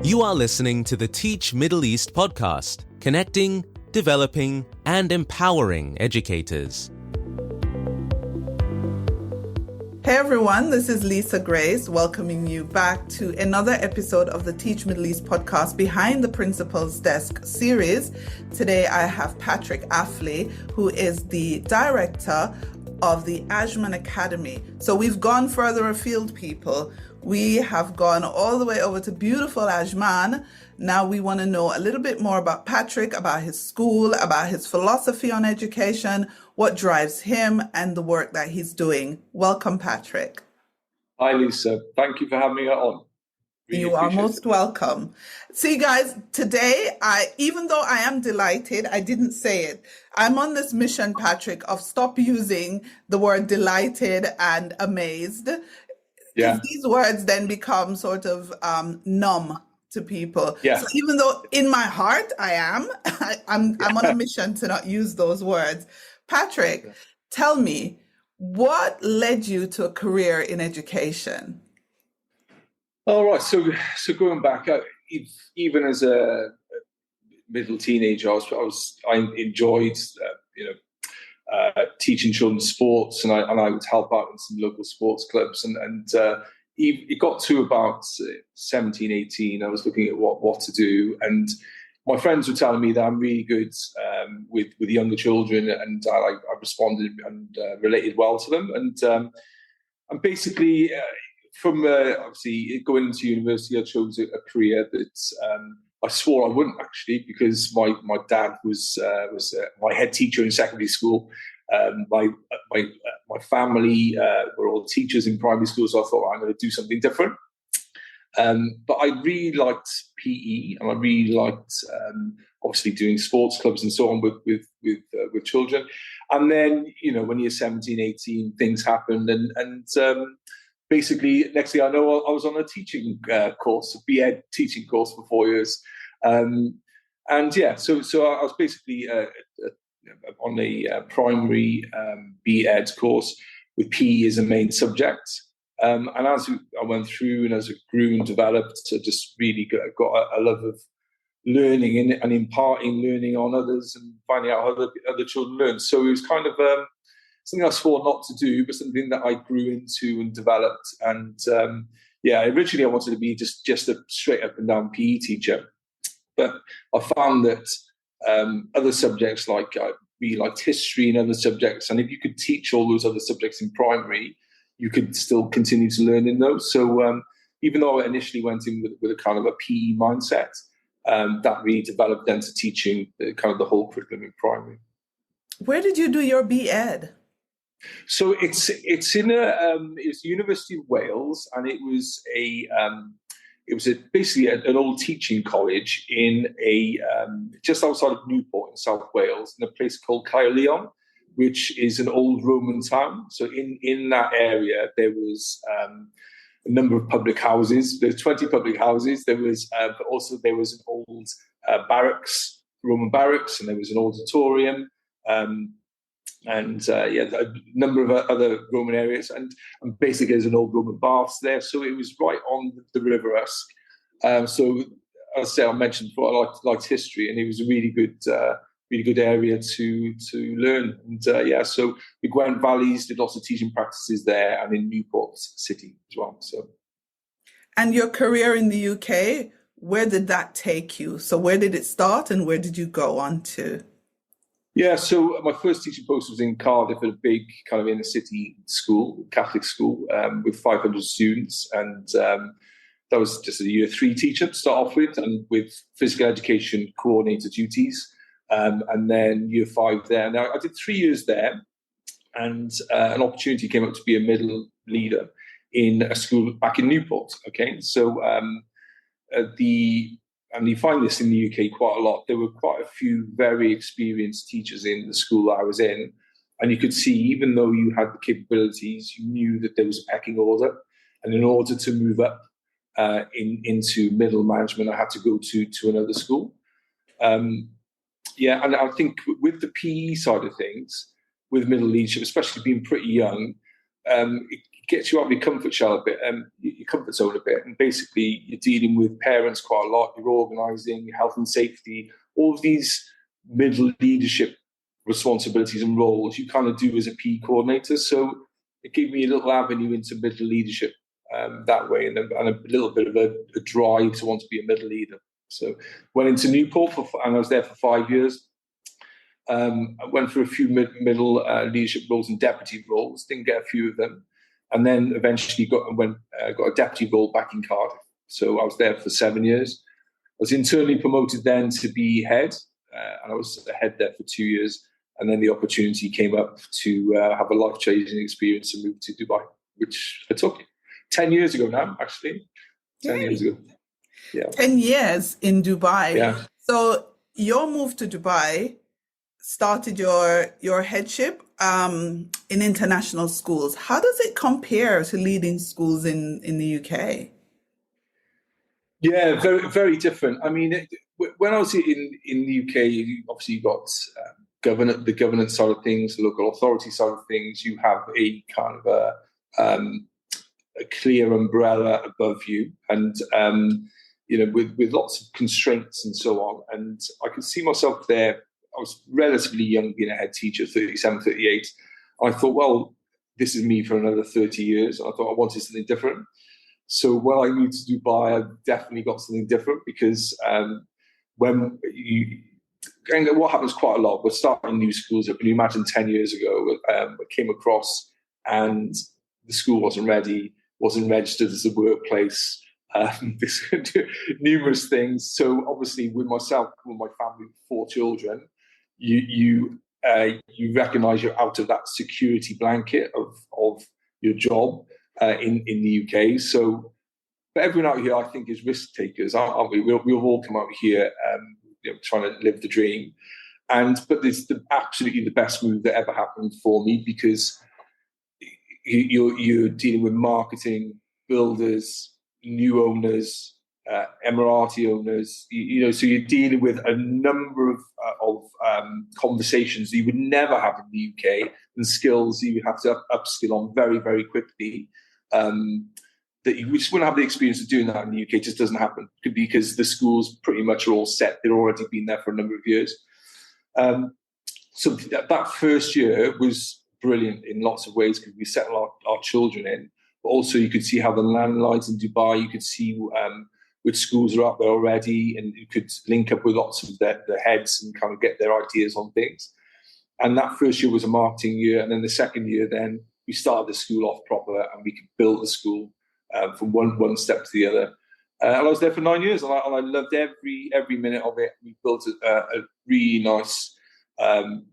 You are listening to the Teach Middle East podcast, connecting, developing, and empowering educators. Hey everyone, this is Lisa Grace welcoming you back to another episode of the Teach Middle East podcast Behind the Principal's Desk series. Today I have Patrick Affley, who is the director of the Ajman Academy. So we've gone further afield, people. We have gone all the way over to beautiful Ajman. Now we want to know a little bit more about Patrick, about his school, about his philosophy on education, what drives him, and the work that he's doing. Welcome, Patrick. Hi, Lisa. Thank you for having me on. Really you are most welcome. See, guys, today, even though I am delighted, I didn't say it. I'm on this mission, Patrick, of stop using the word delighted and amazed. Yeah. These words then become sort of numb to people. Yeah. So even though in my heart I am, I'm on a mission to not use those words. Patrick, tell me, what led you to a career in education? All right. So going back, even as a middle teenager, I enjoyed teaching children sports, and I would help out in some local sports clubs, and it got to about 17, 18. I was looking at what to do, and my friends were telling me that I'm really good with younger children, and I responded and related well to them, and basically. From obviously going into university, I chose a career that I swore I wouldn't actually, because my dad was my head teacher in secondary school. My family were all teachers in primary school, so I thought I'm going to do something different. But I really liked PE, and I really liked obviously doing sports clubs and so on with children. And then when you're 17, 18, things happen, and basically, next thing I know, I was on a teaching course, a B.Ed teaching course for 4 years. So I was basically on a primary B.Ed course with PE as a main subject. And as I went through and as I grew and developed, I just really got a love of learning and imparting learning on others and finding out how other children learn. So it was kind of something I swore not to do, but something that I grew into and developed. And originally I wanted to be just a straight up and down PE teacher, but I found that other subjects I really liked history and other subjects, and if you could teach all those other subjects in primary, you could still continue to learn in those. So even though I initially went in with a kind of a PE mindset, that really developed into teaching kind of the whole curriculum in primary. Where did you do your B.Ed? So it's in it's the University of Wales, and it was basically an old teaching college in just outside of Newport in South Wales, in a place called Caerleon, which is an old Roman town. So in that area there was a number of public houses. There's 20 public houses. There was but also there was an old barracks, Roman barracks, and there was an auditorium. A number of other Roman areas, and basically there's an old Roman baths there, so it was right on the River Usk. So as I said, I mentioned before, I liked history, and it was a really good area to learn. And so the Gwent Valleys did lots of teaching practices there, and in Newport City as well. So, and your career in the UK, where did that take you? So where did it start, and where did you go on to? Yeah, so my first teaching post was in Cardiff at a big kind of inner city school, Catholic school, with 500 students. And that was just a year 3 teacher to start off with, and with physical education coordinator duties. And then year 5 there. Now, I did 3 years there, and an opportunity came up to be a middle leader in a school back in Newport. Okay, so and you find this in the UK quite a lot. There were quite a few very experienced teachers in the school that I was in. And you could see, even though you had the capabilities, you knew that there was a pecking order. And in order to move up into middle management, I had to go to another school. And I think with the PE side of things, with middle leadership, especially being pretty young, it gets you out of your comfort shell a bit, your comfort zone a bit. And basically, you're dealing with parents quite a lot. You're organising health and safety, all of these middle leadership responsibilities and roles you kind of do as a PE coordinator. So it gave me a little avenue into middle leadership that way, and a little bit of a drive to want to be a middle leader. So went into Newport, and I was there for 5 years. I went for a few middle leadership roles and deputy roles, didn't get a few of them. And then eventually got a deputy role back in Cardiff. So I was there for 7 years. I was internally promoted then to be head, and I was head there for 2 years. And then the opportunity came up to have a life-changing experience and move to Dubai, which I took 10 years ago now, actually. 10 years ago. Yeah. 10 years in Dubai. Yeah. So your move to Dubai started your headship in international schools. How does it compare to leading schools in the UK? Yeah, very, very different. I mean, when I was in the UK, obviously you've got the governance side of things, the local authority side of things. You have a kind of a clear umbrella above you, and with lots of constraints and so on. And I could see myself there. I was relatively young, being a head teacher, 37, 38. I thought, well, this is me for another 30 years. I thought I wanted something different. So when I moved to Dubai, I definitely got something different, because what happens quite a lot, we're starting new schools. Can you imagine 10 years ago, I came across and the school wasn't ready, wasn't registered as a workplace, numerous things. So obviously with myself, with my family, 4 children, you recognise you're out of that security blanket of your job in the UK. So, but everyone out here, I think, is risk takers, aren't we? We'll all come out here trying to live the dream. But it's absolutely the best move that ever happened for me, because you're dealing with marketing, builders, new owners, Emirati owners, so you're dealing with a number of conversations that you would never have in the UK, and skills that you have to upskill on very, very quickly. That you just wouldn't have the experience of doing that in the UK. It just doesn't happen, because the schools pretty much are all set. They've already been there for a number of years. So that first year was brilliant in lots of ways, because we settled our children in. But also you could see how the landlines in Dubai, you could see which schools are up there already, and you could link up with lots of the heads and kind of get their ideas on things. And that first year was a marketing year. And then the second year, then we started the school off proper, and we could build the school from one step to the other. And I was there for 9 years, and I loved every minute of it. We built a really nice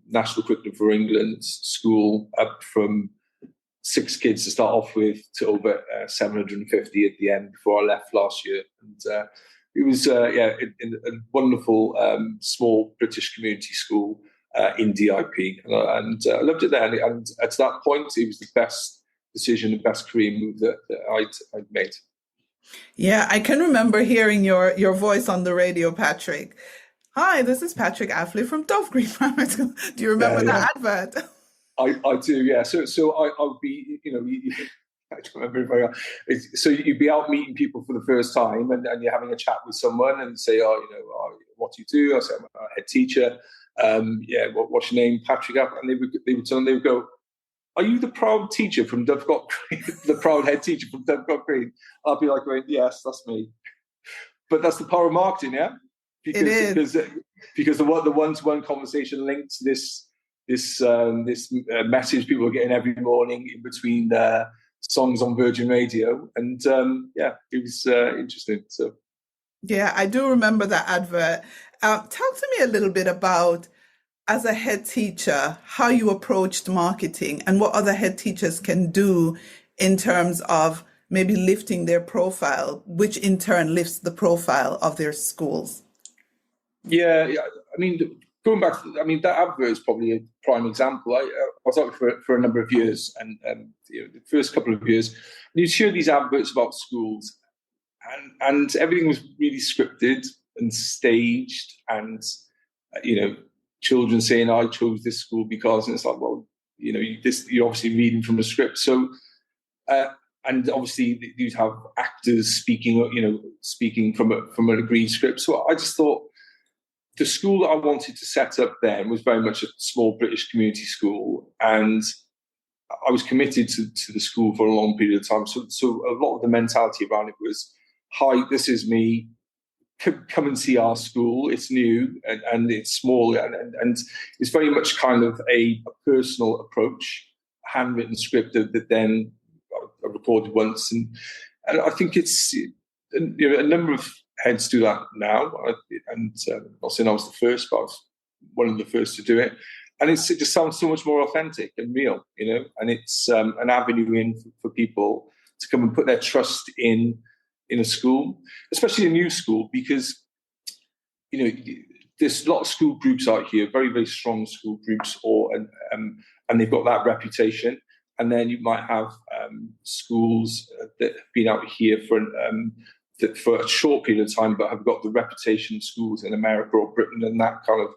national curriculum for England school, up from 6 kids to start off with to over 750 at the end before I left last year. And it was a wonderful small British community school in DIP, and I loved it there. And at that point, it was the best decision, the best career move that I'd made. Yeah, I can remember hearing your voice on the radio, Patrick. Hi, this is Patrick Affley from Dove Green Primary School. Do you remember that advert? I do, yeah. So I'll be, I don't remember it very well. So you'd be out meeting people for the first time, and you're having a chat with someone, and say, what do you do? I say, I'm a head teacher. What's your name? Patrick Affley. And they would go, are you the proud teacher from Dovecote Green? The proud head teacher from Dovecote Green? I'll be like, yes, that's me. But that's the power of marketing, yeah? Because the one-to-one conversation linked to this message people are getting every morning in between songs on Virgin Radio, and it was interesting. So yeah, I do remember that advert. Talk to me a little bit about, as a head teacher, how you approached marketing and what other head teachers can do in terms of maybe lifting their profile, which in turn lifts the profile of their schools. Yeah. I mean, going back, that advert is probably a prime example. I was out for a number of years, and the first couple of years, and you'd hear these adverts about schools, and everything was really scripted and staged, and children saying, I chose this school because, and it's like, well, you're obviously reading from a script. So And obviously you'd have actors speaking from an agreed script. So I just thought the school that I wanted to set up then was very much a small British community school, and I was committed to the school for a long period of time. So a lot of the mentality around it was, hi, this is me. Come and see our school. It's new and it's small, and it's very much kind of a personal approach, handwritten script that then I recorded once, and I think it's a number of heads do that now, and I'm not saying I was the first, but I was one of the first to do it, and it just sounds so much more authentic and real, and it's an avenue in for people to come and put their trust in a school, especially a new school, because there's a lot of school groups out here, very, very strong school groups, and they've got that reputation. And then you might have schools that have been out here for a short period of time, but have got the reputation of schools in America or Britain and that kind of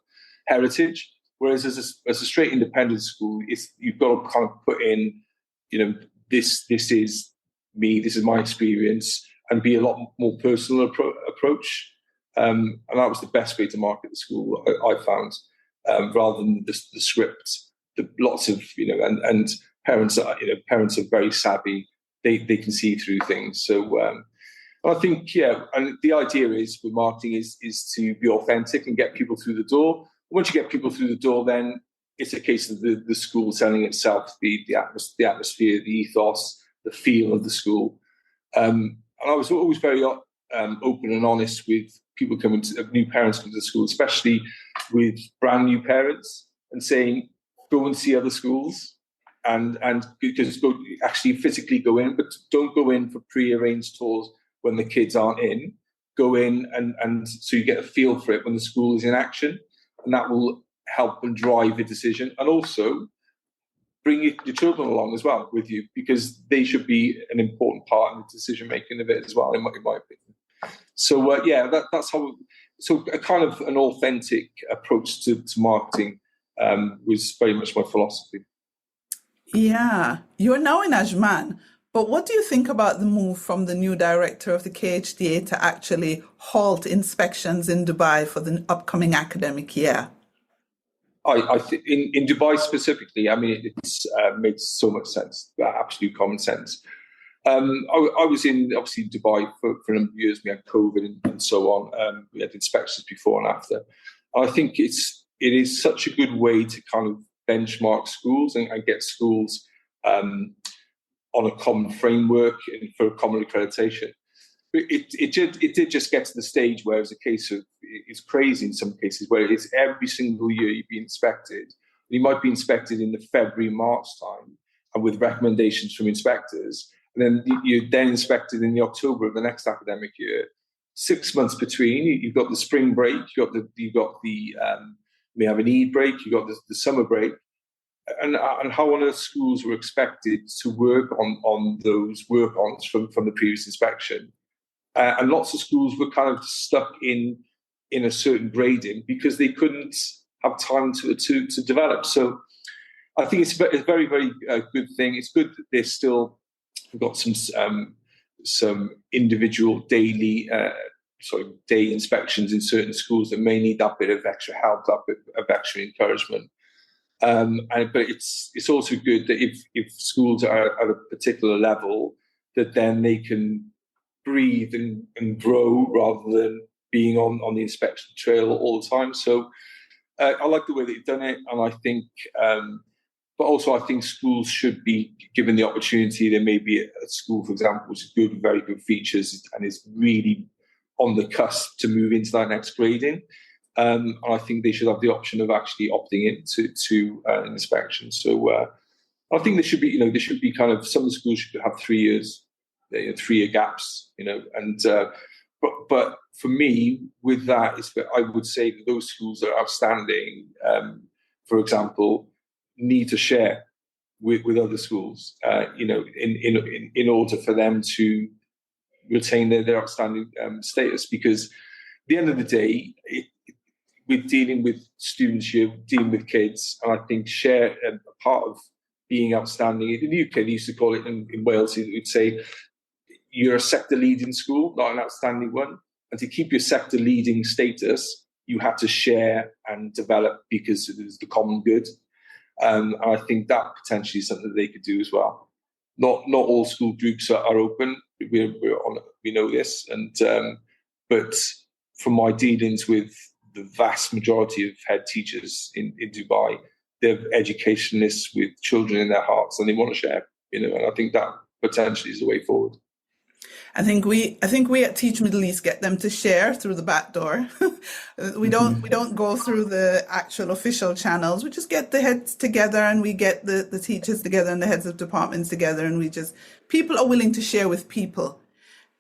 heritage. Whereas as a straight independent school, you've got to kind of put in, this is me, this is my experience, and be a lot more personal approach. And that was the best way to market the school, I found, rather than the script. Lots of, and parents are very savvy. They can see through things. So I think, and the idea is with marketing is to be authentic and get people through the door. Once you get people through the door, then it's a case of the school selling itself, the atmosphere, the ethos, the feel of the school. And I was always very open and honest with people new parents coming to the school, especially with brand new parents, and saying, go and see other schools, and because actually physically go in, but don't go in for pre-arranged tours when the kids aren't in. Go in and so you get a feel for it when the school is in action, and that will help and drive the decision. And also bring your children along as well with you, because they should be an important part in the decision making of it as well, in my opinion. So that's how. So a kind of an authentic approach to marketing was very much my philosophy. Yeah, you're now in Ajman, but what do you think about the move from the new director of the KHDA to actually halt inspections in Dubai for the upcoming academic year? I think in Dubai specifically, I mean, it's made so much sense, absolute common sense. I was in, obviously, Dubai for a number of years. We had COVID and so on. We had inspections before and after. I think it is such a good way to kind of benchmark schools and get schools on a common framework and for a common accreditation. But it did just get to the stage where it was a case of, it's crazy in some cases, where it's every single year you'd be inspected. You might be inspected in the February, March time, and with recommendations from inspectors. And then you're then inspected in the October of the next academic year. 6 months between, you've got the spring break, you've got the may have an Eid break, you've got the summer break, and how on earth schools were expected to work on those work-ons from the previous inspection. And lots of schools were kind of stuck in a certain grading because they couldn't have time to develop. So I think it's a very, very good thing. It's good that they're still got some individual day inspections in certain schools that may need that bit of extra help, that bit of extra encouragement. But it's also good that if schools are at a particular level, that then they can breathe and grow rather than being on the inspection trail all the time. So I like the way that you've done it, and I think, but also I think schools should be given the opportunity. There may be a school, for example, which is good, very good features, and is really on the cusp to move into that next grading. And I think they should have the option of actually opting into an inspection. So I think there should be kind of, some of the schools should have 3 years, 3 year gaps, and but for me, with that, is that I would say that those schools that are outstanding, for example, need to share with other schools, in order for them to retain their outstanding status. Because at the end of the day, we're dealing with students here, dealing with kids, and I think a part of being outstanding. In the UK, they used to call it, in Wales, it would say, you're a sector leading school, not an outstanding one. And to keep your sector leading status, you had to share and develop because it was the common good. And I think that potentially is something that they could do as well. Not all school groups are open. We know this, but from my dealings with the vast majority of head teachers in Dubai, they're educationalists with children in their hearts, and they want to share. And I think that potentially is the way forward. I think we at Teach Middle East get them to share through the back door. We don't go through the actual official channels. We just get the heads together, and we get the teachers together and the heads of departments together, and people are willing to share with people,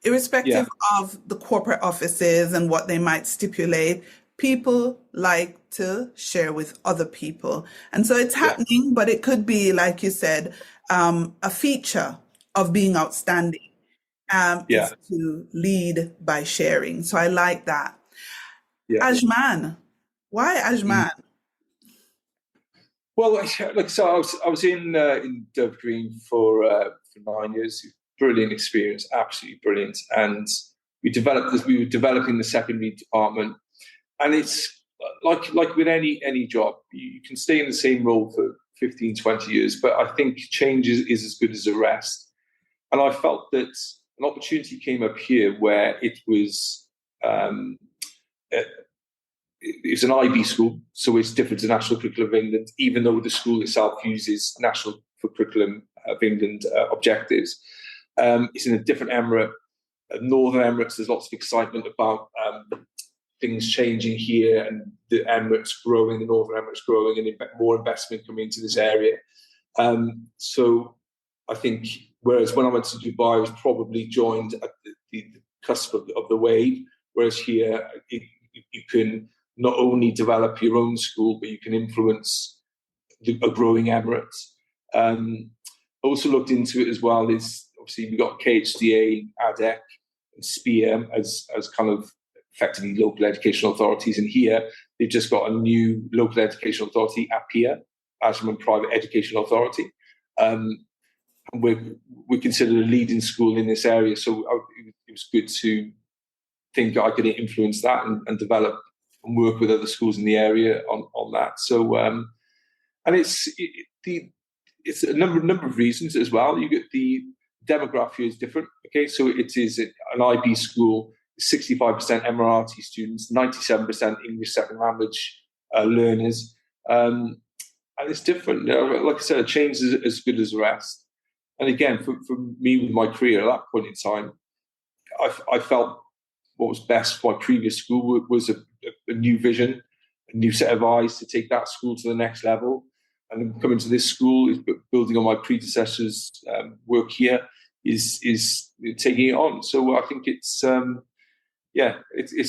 irrespective of the corporate offices and what they might stipulate. People like to share with other people, and so it's happening. But it could be, like you said, a feature of being outstanding. Is to lead by sharing. So I like that. Yeah. Ajman, why Ajman? Well, so I was in Dove Green for 9 years. Brilliant experience, absolutely brilliant. And we were developing the secondary department, and it's like with any job, you can stay in the same role for 15, 20 years, but I think change is as good as a rest. And I felt that an opportunity came up here where it was an IB school, so it's different to National Curriculum of England, even though the school itself uses National Curriculum of England objectives. It's in a different emirate. Northern Emirates, there's lots of excitement about things changing here, and the Emirates growing, the Northern Emirates growing, and more investment coming into this area. So I think, whereas when I went to Dubai, I was probably joined at the cusp of the wave, whereas here you can not only develop your own school, but you can influence a growing Emirate. Also looked into it as well is, obviously, we've got KHDA, ADEC, and SPEAR as kind of effectively local educational authorities. And here, they've just got a new local educational authority, APIA, Ajman Private Educational Authority. We're considered a leading school in this area, so it was good to think I could influence that and develop and work with other schools in the area on that. So, and it's a number of reasons as well. You get the demography is different. Okay, so it is an IB school, 65% Emirati students, 97% English second language learners, and it's different. Like I said, a change is as good as the rest. And again, for me with my career at that point in time, I felt what was best for my previous school was a new vision, a new set of eyes to take that school to the next level. And coming to this school, is building on my predecessors' work here, is taking it on. So I think it's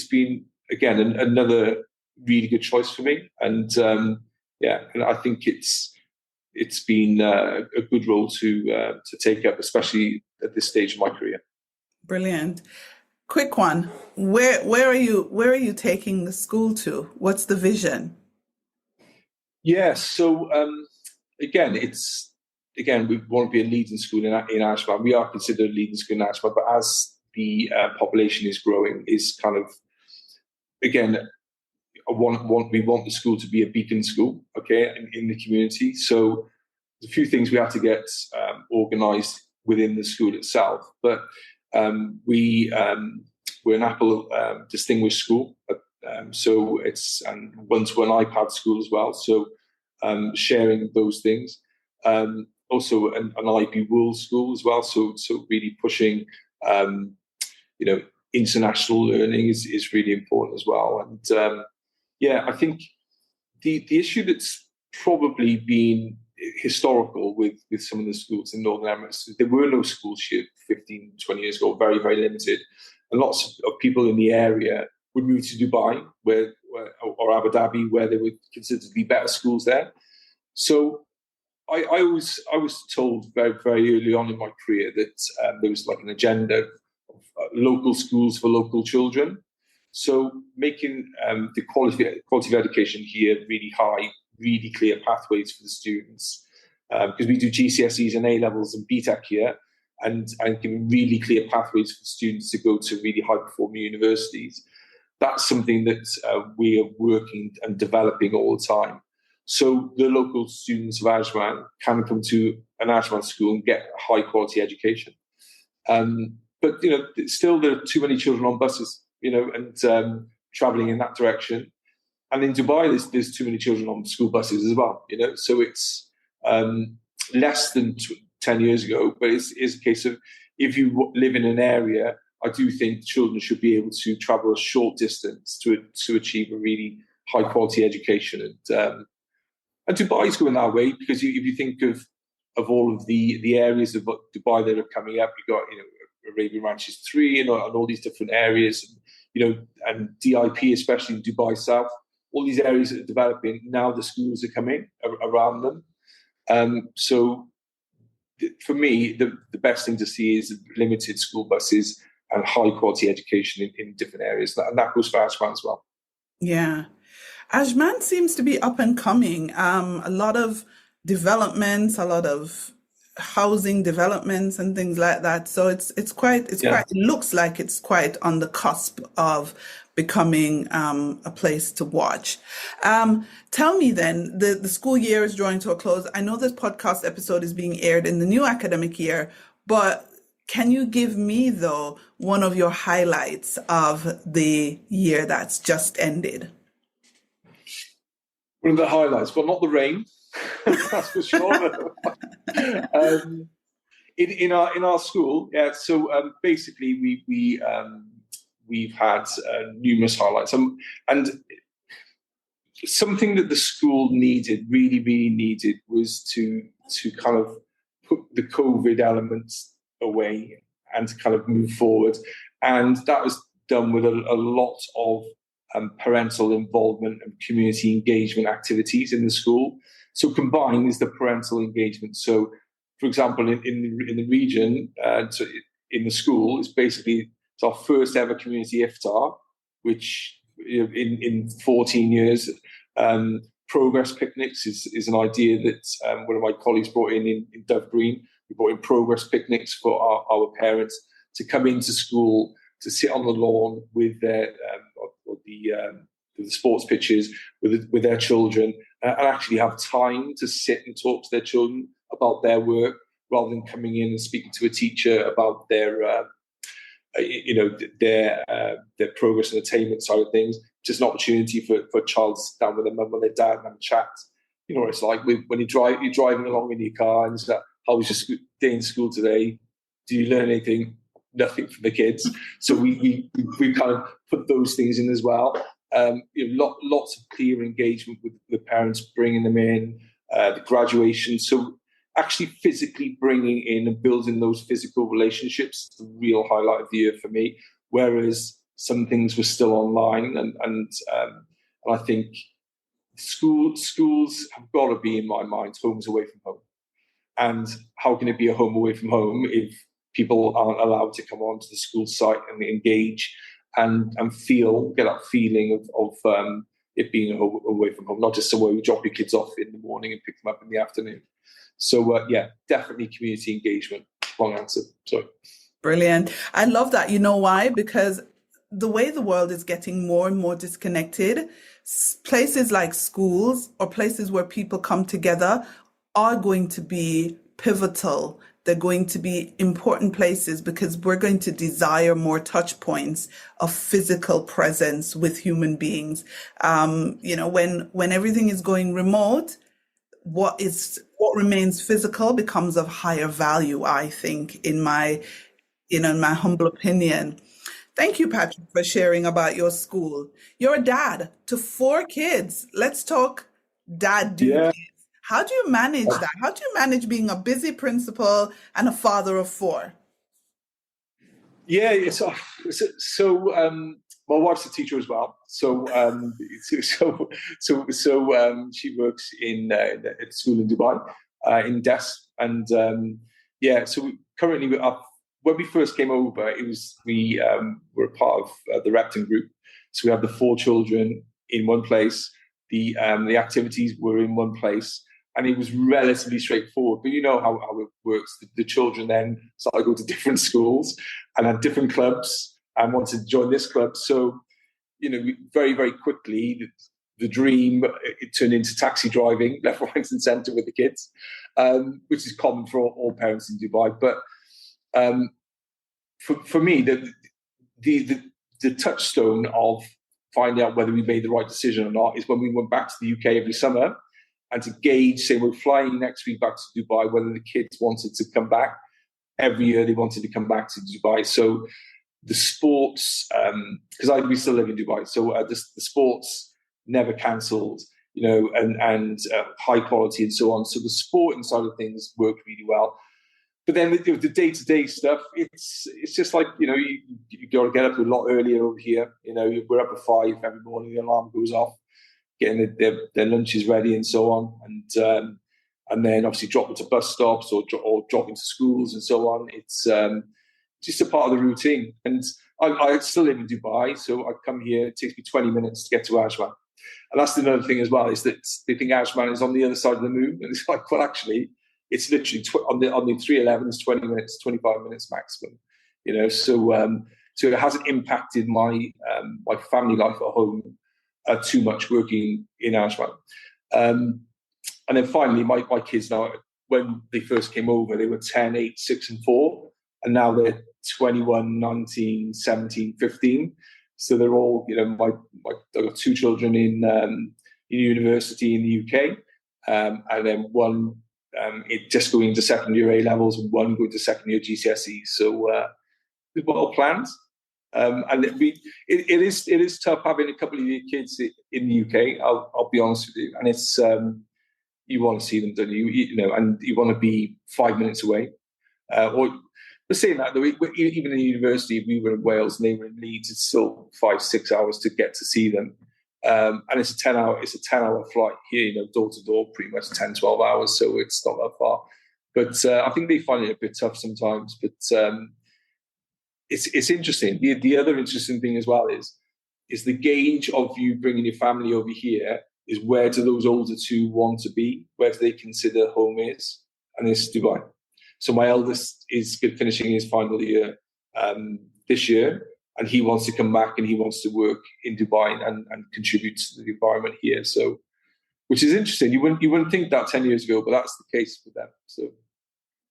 been, again, another really good choice for me. And and I think it's been a good role to take up, especially at this stage of my career. Brilliant. Quick one. Where are you taking the school to? What's the vision? Yeah. So again, we want to be a leading school in Ajman. We are considered a leading school in Ajman, but as the population is growing, is kind of, again, we want the school to be a beacon school, okay, in the community. So there's a few things we have to get organised within the school itself. But we're an Apple distinguished school, so it's one-to-one iPad school as well. So sharing those things. Also an IB World school as well. So really pushing, international learning is really important as well. And I think the issue that's probably been historical with some of the schools in Northern Emirates, there were no schools here 15, 20 years ago, very, very limited. And lots of people in the area would move to Dubai or Abu Dhabi, where they were considered to be better schools there. So I was told very, very early on in my career that there was like an agenda of local schools for local children. So making the quality of education here really high, really clear pathways for the students, because we do GCSEs and A-levels and BTEC here, and giving really clear pathways for students to go to really high-performing universities. That's something that we are working and developing all the time. So the local students of Ajman can come to an Ajman school and get a high-quality education. But, still there are too many children on buses, and travelling in that direction. And in Dubai, there's too many children on school buses as well, So it's less than 10 years ago, but it's a case of if you live in an area, I do think children should be able to travel a short distance to achieve a really high quality education. And Dubai is going that way because if you think of all of the areas of Dubai that are coming up, you've got Arabian Ranches 3 and all these different areas, and DIP, especially in Dubai South, all these areas that are developing. Now the schools are coming around them. So for me, the best thing to see is limited school buses and high quality education in different areas. And that goes for Ajman as well. Yeah. Ajman seems to be up and coming. A lot of developments, a lot of housing developments and things like that. So it looks like it's quite on the cusp of becoming a place to watch. Tell me then, the school year is drawing to a close. I know this podcast episode is being aired in the new academic year, but can you give me, though, one of your highlights of the year that's just ended? One of the highlights, well, not the rain, that's for sure. In our school, yeah. So basically, we've had numerous highlights, and something that the school really needed, was to kind of put the COVID elements away and to kind of move forward, and that was done with a lot of parental involvement and community engagement activities in the school. So combined is the parental engagement. So, for example, in the region, in the school, it's our first ever community iftar, which in 14 years. Progress picnics is an idea that one of my colleagues brought in Dove Green. We brought in progress picnics for our parents to come into school, to sit on the lawn with their the sports pitches with their children, and actually have time to sit and talk to their children about their work, rather than coming in and speaking to a teacher about their progress and attainment side of things. Just an opportunity for a child to sit down with their mum or their dad and have a chat. You know what it's like when you're driving along in your car and it's like, how was your day in school today? Do you learn anything? Nothing from the kids. So we kind of put those things in as well. Lots of clear engagement with the parents, bringing them in, the graduation. So actually physically bringing in and building those physical relationships, the real highlight of the year for me. Whereas some things were still online, and I think schools have got to be, in my mind, homes away from home. And how can it be a home away from home if people aren't allowed to come onto the school site and engage and get that feeling of it being a home away from home, not just somewhere you drop your kids off in the morning and pick them up in the afternoon. So, definitely community engagement. Long answer. Sorry. Brilliant. I love that. You know why? Because the way the world is getting more and more disconnected, places like schools or places where people come together are going to be pivotal. They're going to be important places because we're going to desire more touch points of physical presence with human beings. When everything is going remote, what remains physical becomes of higher value, I think, in my humble opinion. Thank you, Patrick, for sharing about your school. You're a dad to 4 kids. Let's talk dad duties. Yeah. How do you manage that? How do you manage being a busy principal and a father of 4? Yeah, so my wife's a teacher as well. So she works at school in Dubai, in Des, and so currently when we first came over, we were a part of the Repton group. So we have the 4 children in one place. The activities were in one place. and it was relatively straightforward. But you know how it works. The children then started to go to different schools and had different clubs and wanted to join this club. So, very, very quickly, the dream, it turned into taxi driving left, right, and centre with the kids, which is common for all parents in Dubai. But for me, the touchstone of finding out whether we made the right decision or not is when we went back to the UK every summer, and to gauge, say, we're flying next week back to Dubai, whether the kids wanted to come back. Every year they wanted to come back to Dubai. So the sports, because we still live in Dubai, so the sports never cancelled, and high quality and so on. So the sporting side of things worked really well. But then the day-to-day stuff, it's just like, you got to get up a lot earlier over here. We're up at 5 every morning, the alarm goes off, getting their lunches ready and so on. And then obviously drop them to bus stops or drop into schools and so on. It's just a part of the routine. And I still live in Dubai, so I come here. It takes me 20 minutes to get to Ajman. And that's another thing as well, is that they think Ajman is on the other side of the moon. And it's like, well, actually, it's literally on the 311, it's 20 minutes, 25 minutes maximum. So it hasn't impacted my family life at home too much working in Ajman. And then finally, my kids now, when they first came over, they were 10, 8, 6, and 4. And now they're 21, 19, 17, 15. So they're all, I've got 2 children in university in the UK. And then one just going into second year A levels and one going to second year GCSE. So it's well planned. And it is tough having a couple of your kids in the UK. I'll be honest with you. And it's, you want to see them, don't you? And you want to be 5 minutes away. But saying that, though, even in university, if we were in Wales and they were in Leeds, it's still 5-6 hours to get to see them. And it's a 10-hour flight here, door to door, pretty much 10-12 hours. So it's not that far. But I think they find it a bit tough sometimes. But it's interesting. The other interesting thing as well is the gauge of you bringing your family over here is where do those older 2 want to be? Where do they consider home is? And it's Dubai. So my eldest is finishing his final year this year, and he wants to come back and he wants to work in Dubai and contribute to the environment here. So, which is interesting. You wouldn't think that 10 years ago, but that's the case for them. So.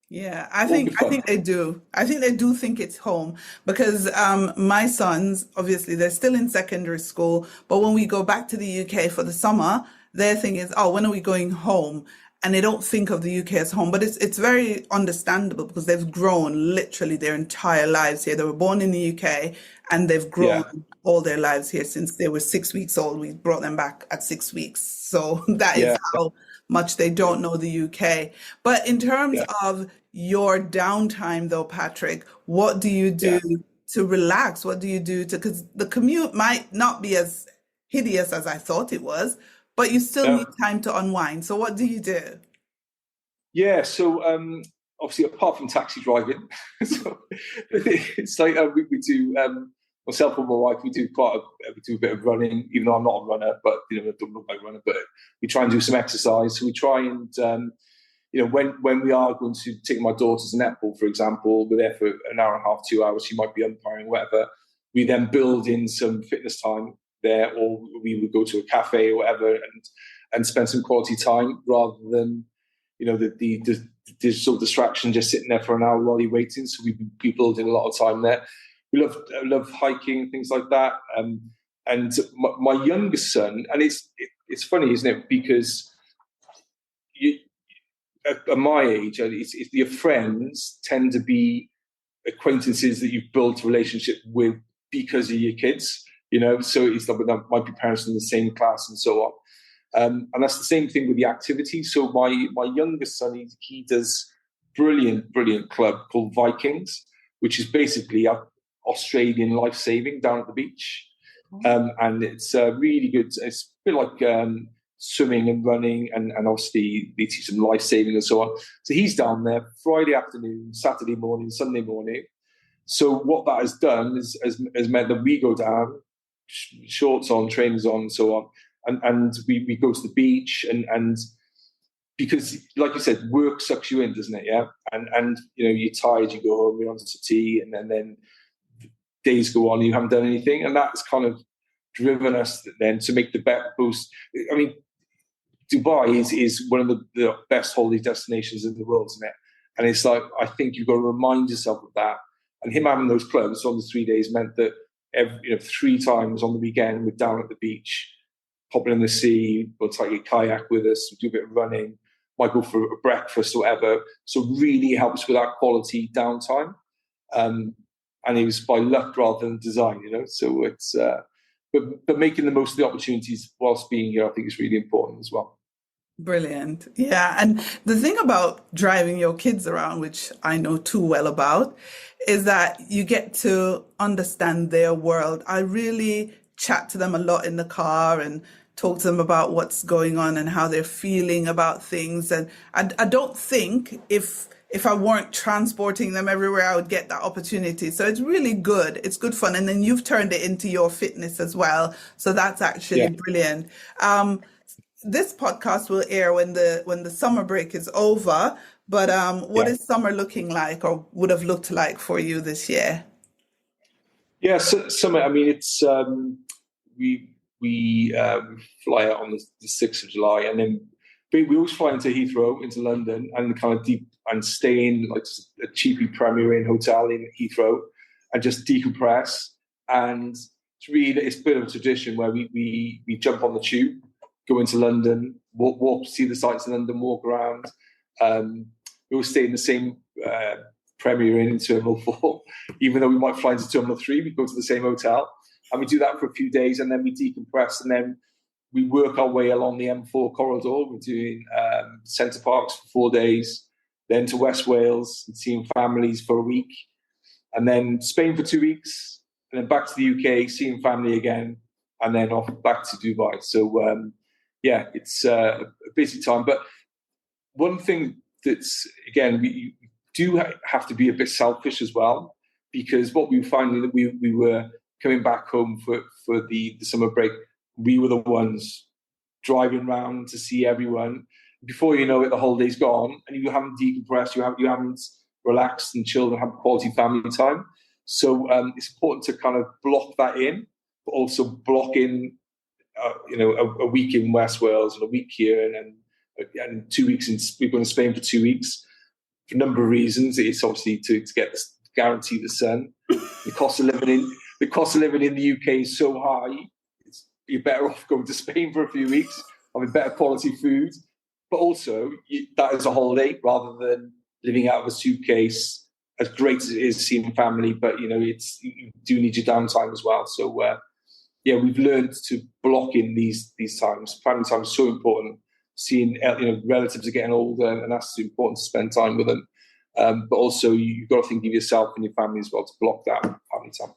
Yeah, I think they do. I think they do think it's home because my sons, obviously, they're still in secondary school. But when we go back to the UK for the summer, their thing is, oh, when are we going home? And they don't think of the UK as home. But it's very understandable because they've grown literally their entire lives here. They were born in the UK and they've grown all their lives here since they were 6 weeks old. We brought them back at 6 weeks. So that is how much they don't know the UK. But in terms of your downtime, though, Patrick, what do you do to relax? What do you do because the commute might not be as hideous as I thought it was, but you still need time to unwind. So what do you do? Yeah, so obviously, apart from taxi driving, so it's like we do, myself and my wife, we do a bit of running, even though I'm not a runner, but I don't look like a runner, but we try and do some exercise. So we try and, when we are going to take my daughter to netball, for example, we're there for an hour and a half, 2 hours, she might be umpiring, whatever. We then build in some fitness time there, or we would go to a cafe or whatever and spend some quality time rather than, the digital distraction just sitting there for an hour while you're waiting. So we building a lot of time there. We love hiking, things like that. And my youngest son, and it's funny, isn't it? Because at my age, your friends tend to be acquaintances that you've built a relationship with because of your kids. So it's like that might be parents in the same class and so on. And that's the same thing with the activity. So my youngest son, he does brilliant club called Vikings, which is basically Australian life saving down at the beach. And it's really good. It's a bit like swimming and running, and obviously they teach them life saving and so on. So he's down there Friday afternoon, Saturday morning, Sunday morning. So what that has done has meant that we go down, shorts on, trainers on, and so on, and we go to the beach, and because, like you said, work sucks you in, doesn't it? Yeah, and you're tired, you go home, you're on to tea, and then days go on, and you haven't done anything, and that's kind of driven us then to make the bet boost. I mean, Dubai is one of the best holiday destinations in the world, isn't it? And it's like, I think you've got to remind yourself of that. And him having those clubs on the 3 days meant that 3 times on the weekend we're down at the beach, hopping in the sea, we'll take a kayak with us, we'll do a bit of running, might go for a breakfast or whatever. So really helps with that quality downtime. And it was by luck rather than design, So it's, but making the most of the opportunities whilst being here, I think is really important as well. Brilliant. Yeah. And the thing about driving your kids around, which I know too well about, is that you get to understand their world. I really chat to them a lot in the car and talk to them about what's going on and how they're feeling about things. And I don't think if I weren't transporting them everywhere, I would get that opportunity. So it's really good. It's good fun. And then you've turned it into your fitness as well. So that's actually brilliant. This podcast will air when the summer break is over. But what is summer looking like, or would have looked like for you this year? Yeah, summer. I mean, it's we fly out on the 6th of July, and then we always fly into Heathrow, into London, and kind of and stay in like a cheapy Premier Inn hotel in Heathrow, and just decompress. And it's a bit of a tradition where we jump on the tube, go into London, walk, see the sights in London, walk around. We all stay in the same Premier Inn in Terminal 4, even though we might fly into Terminal 3, we go to the same hotel. And we do that for a few days, and then we decompress, and then we work our way along the M4 corridor. We're doing Centre Parks for 4 days, then to West Wales and seeing families for a week, and then Spain for 2 weeks, and then back to the UK, seeing family again, and then off back to Dubai. So, it's a busy time. But one thing that's, again, we do have to be a bit selfish as well, because what we were finding that we were coming back home for the summer break, we were the ones driving around to see everyone. Before you know it, the holiday's gone, and you haven't decompressed, you haven't relaxed and chilled and have quality family time. So it's important to kind of block that in, but also block in, a week in West Wales and a week here, and 2 weeks we're going to Spain for 2 weeks for a number of reasons. It's obviously to get guarantee the sun. The cost of living in the UK is so high. You're better off going to Spain for a few weeks, having better quality food, but also that is a holiday rather than living out of a suitcase. As great as it is seeing family, but you do need your downtime as well. So we've learned to block in these times. Family time is so important. Seeing relatives are getting older, and that's important to spend time with them. But also you've got to think of yourself and your family as well to block that family time.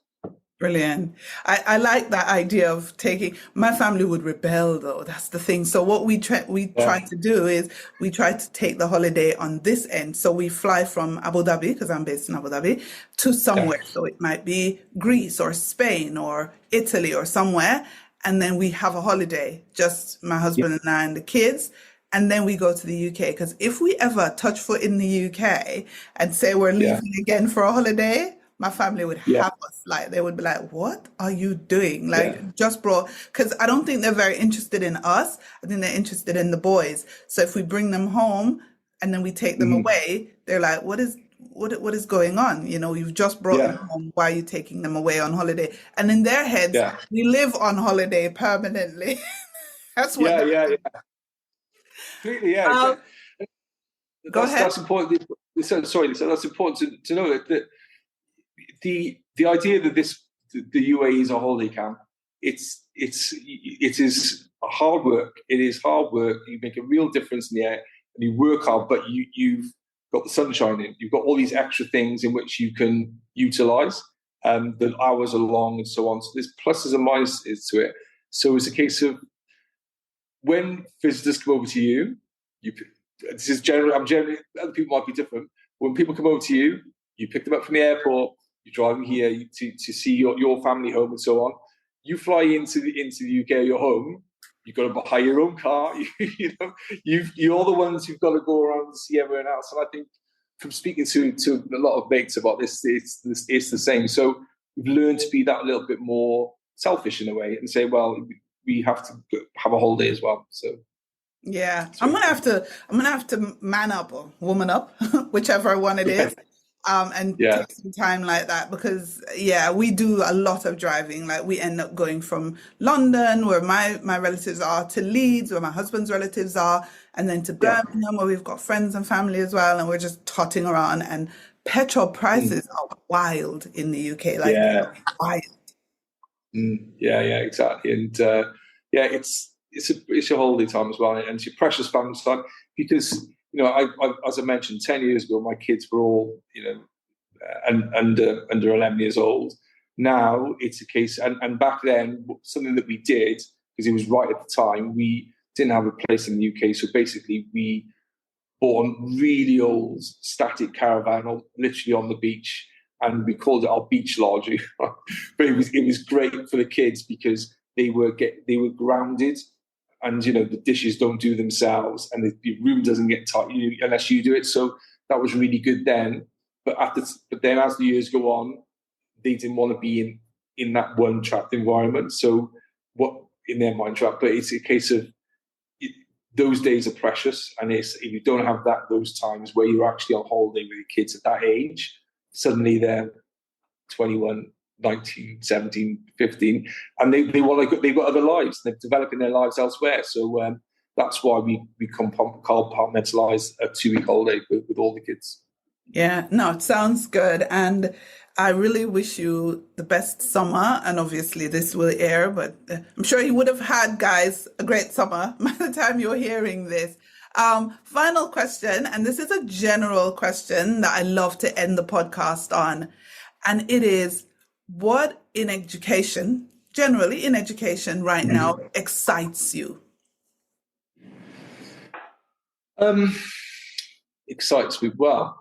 Brilliant. I like that idea of taking. My family would rebel, though. That's the thing. So what we try to do is we try to take the holiday on this end. So we fly from Abu Dhabi, because I'm based in Abu Dhabi, to somewhere. Yeah. So it might be Greece or Spain or Italy or somewhere. And then we have a holiday, just my husband and I and the kids. And then we go to the UK. Because if we ever touch foot in the UK and say we're leaving again for a holiday, my family would have us, like, they would be like, what are you doing? Like, just brought, because I don't think they're very interested in us. I think they're interested in the boys. So if we bring them home and then we take them away, they're like, what is going on? You've just brought them home. Why are you taking them away on holiday? And in their heads, we live on holiday permanently. That's what. Completely, Go ahead. That's important. Sorry, Lisa, that's important to know that the idea that the UAE is a holiday camp, it is hard work. It is hard work. You make a real difference in the air, and you work hard, but you've got the sunshine in. You've got all these extra things in which you can utilize. The hours are long and so on. So there's pluses and minuses to it. So it's a case of when visitors come over to you, this is generally, other people might be different. When people come over to you, you pick them up from the airport, you're driving here to see your family home and so on. You fly into the UK, your home, you've got to buy your own car. You're the ones who've got to go around and see everyone else. And I think from speaking to a lot of mates about this, it's the same. So we've learned to be that little bit more selfish in a way and say, well, we have to have a holiday as well. So yeah, I'm gonna have to man up or woman up, whichever one it is. And take some time like that because we do a lot of driving. Like we end up going from London, where my relatives are, to Leeds, where my husband's relatives are, and then to Birmingham, where we've got friends and family as well. And we're just trotting around. And petrol prices are wild in the UK. Like wild. Exactly. And it's a holiday time as well, and it's your precious family time because. I as I mentioned, 10 years ago, my kids were all, under 11 years old. Now it's a case, and back then, something that we did, because it was right at the time, we didn't have a place in the UK. So basically, we bought a really old static caravan, literally on the beach, and we called it our beach lodge. But it was great for the kids because they were grounded. And, the dishes don't do themselves and the room doesn't get tight unless you do it. So that was really good then. But then as the years go on, they didn't want to be in that one trapped environment. So in their mind trap, but it's a case of those days are precious. And if you don't have those times where you're actually on holiday with your kids at that age, suddenly they're 21, 19, 17, 15, and they've got other lives. They're developing their lives elsewhere. So that's why we compartmentalize a 2-week holiday with all the kids. Yeah, no, it sounds good. And I really wish you the best summer. And obviously this will air, but I'm sure you would have had, guys, a great summer by the time you're hearing this. Final question, and this is a general question that I love to end the podcast on. And it is, what in education, generally in education right now, excites you? Excites me. Well,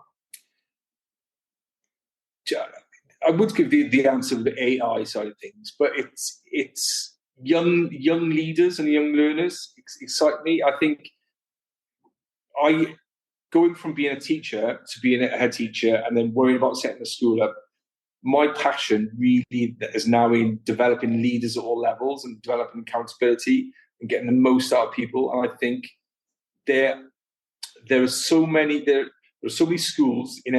I would give the answer of the AI side of things, but it's young leaders and young learners excite me. I think going from being a teacher to being a head teacher and then worrying about setting the school up, my passion really is now in developing leaders at all levels and developing accountability and getting the most out of people. And I think there are so many schools in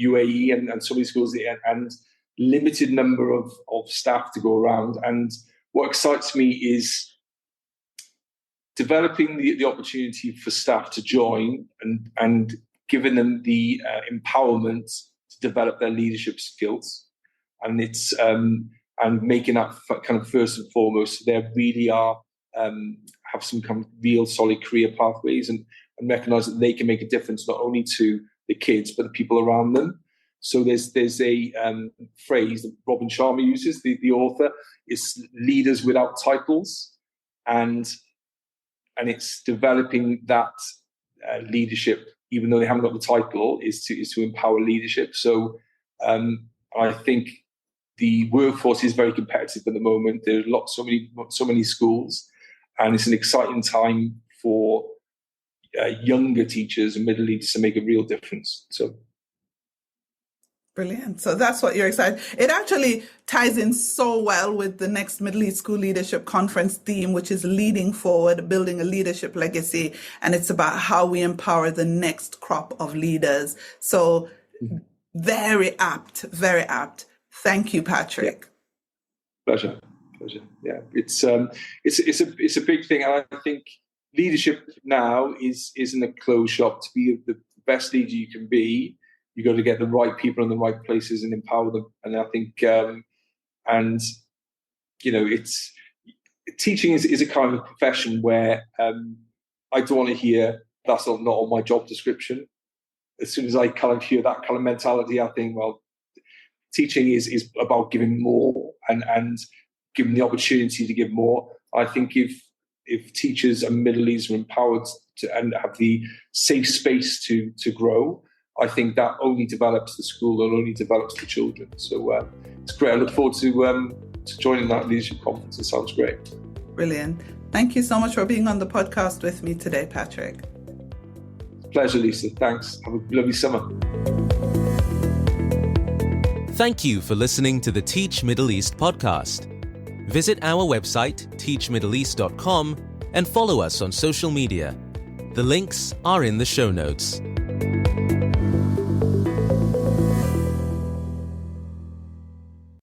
UAE and so many schools and limited number of staff to go around. And what excites me is developing the opportunity for staff to join and giving them the empowerment to develop their leadership skills. And it's and making that kind of first and foremost, they really are have some kind of real solid career pathways and recognize that they can make a difference not only to the kids but the people around them. So there's a phrase that Robin Sharma uses, the author, is leaders without titles, and it's developing that leadership, even though they haven't got the title, is to empower leadership. So I think the workforce is very competitive at the moment. There are so many schools, and it's an exciting time for younger teachers and middle leaders to make a real difference. So. Brilliant. So that's what you're excited. It actually ties in so well with the next Middle East School Leadership Conference theme, which is leading forward, building a leadership legacy. And it's about how we empower the next crop of leaders. So very apt, very apt. Thank you, Patrick. Yeah. Pleasure. Yeah, it's a big thing. And I think leadership now isn't a closed shop. To be the best leader you can be, you've got to get the right people in the right places and empower them. And I think, it's teaching is a kind of profession where I don't want to hear that's not on my job description. As soon as I kind of hear that kind of mentality, I think, well, teaching is about giving more and giving the opportunity to give more. I think if teachers and middle leaders are empowered and have the safe space to grow, I think that only develops the school and only develops the children. So it's great. I look forward to joining that leadership conference. It sounds great. Brilliant. Thank you so much for being on the podcast with me today, Patrick. Pleasure, Lisa. Thanks. Have a lovely summer. Thank you for listening to the Teach Middle East podcast. Visit our website, teachmiddleeast.com, and follow us on social media. The links are in the show notes.